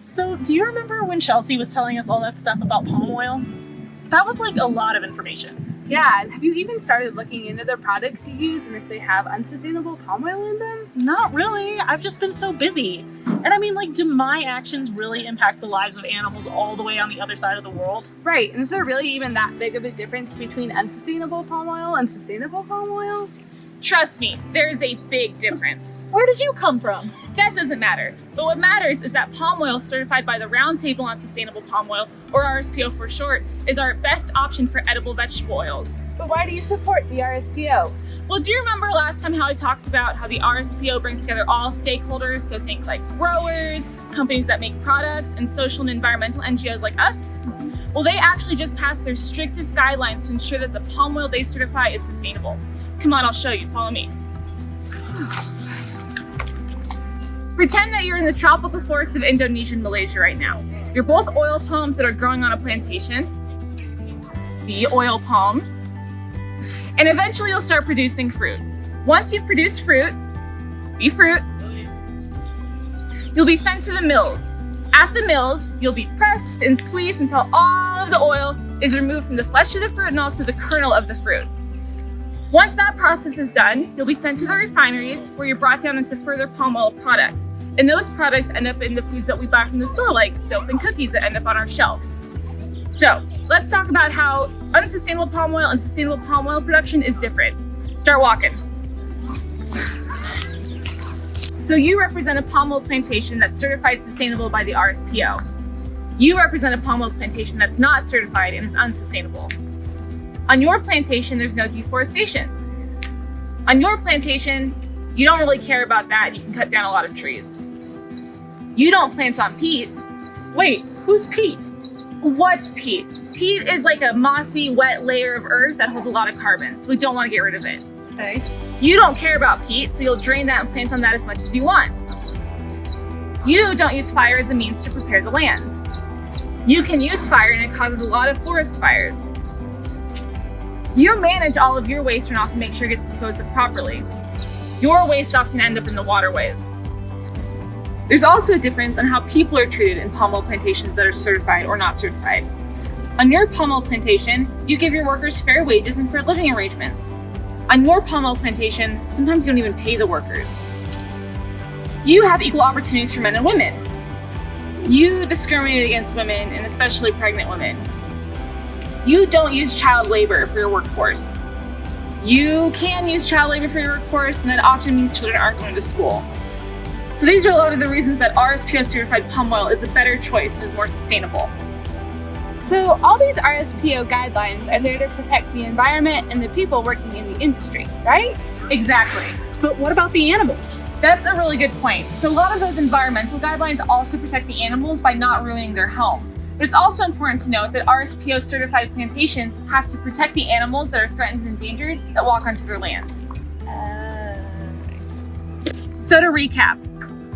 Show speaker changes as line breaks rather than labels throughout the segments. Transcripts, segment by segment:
So, do you remember when Chelsea was telling us all that stuff about palm oil? That was like a lot of information.
Yeah, and have you even started looking into the products you use and if they have unsustainable palm oil in them?
Not really. I've just been so busy. And I mean, like, do my actions really impact the lives of animals all the way on the other side of the world?
Right, and is there really even that big of a difference between unsustainable palm oil and sustainable palm oil?
Trust me, there is a big difference.
Where did you come from?
That doesn't matter. But what matters is that palm oil certified by the Roundtable on Sustainable Palm Oil, or RSPO for short, is our best option for edible vegetable oils.
But why do you support the RSPO?
Well, do you remember last time how I talked about how the RSPO brings together all stakeholders? So think like growers, companies that make products, and social and environmental NGOs like us? Well, they actually just passed their strictest guidelines to ensure that the palm oil they certify is sustainable. Come on, I'll show you. Follow me. Pretend that you're in the tropical forests of Indonesia and Malaysia right now. You're both oil palms that are growing on a plantation. The oil palms. And eventually you'll start producing fruit. Once you've produced fruit, you'll be sent to the mills. At the mills, you'll be pressed and squeezed until all of the oil is removed from the flesh of the fruit and also the kernel of the fruit. Once that process is done, you'll be sent to the refineries where you're brought down into further palm oil products. And those products end up in the foods that we buy from the store, like soap and cookies that end up on our shelves. So let's talk about how unsustainable palm oil and sustainable palm oil production is different. Start walking. So you represent a palm oil plantation that's certified sustainable by the RSPO. You represent a palm oil plantation that's not certified and is unsustainable. On your plantation, there's no deforestation. On your plantation, you don't really care about that. You can cut down a lot of trees. You don't plant on peat.
Wait, who's peat?
What's peat? Peat is like a mossy, wet layer of earth that holds a lot of carbon, so we don't want to get rid of it.
Okay.
You don't care about peat, so you'll drain that and plant on that as much as you want. You don't use fire as a means to prepare the land. You can use fire and it causes a lot of forest fires. You manage all of your waste runoff and make sure it gets disposed of properly. Your waste often ends up in the waterways. There's also a difference on how people are treated in palm oil plantations that are certified or not certified. On your palm oil plantation, you give your workers fair wages and fair living arrangements. On your palm oil plantation, sometimes you don't even pay the workers. You have equal opportunities for men and women. You discriminate against women, and especially pregnant women. You don't use child labor for your workforce. You can use child labor for your workforce, and that often means children aren't going to school. So these are a lot of the reasons that RSPO certified palm oil is a better choice and is more sustainable.
So all these RSPO guidelines are there to protect the environment and the people working in the industry, right?
Exactly.
But what about the animals?
That's a really good point. So a lot of those environmental guidelines also protect the animals by not ruining their home. But it's also important to note that RSPO certified plantations have to protect the animals that are threatened and endangered that walk onto their land. So to recap,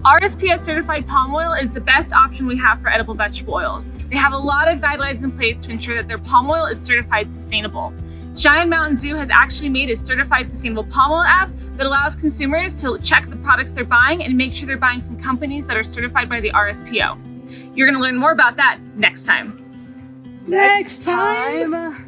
RSPO certified palm oil is the best option we have for edible vegetable oils. They have a lot of guidelines in place to ensure that their palm oil is certified sustainable. Cheyenne Mountain Zoo has actually made a certified sustainable palm oil app that allows consumers to check the products they're buying and make sure they're buying from companies that are certified by the RSPO. You're going to learn more about that next time.
Next time.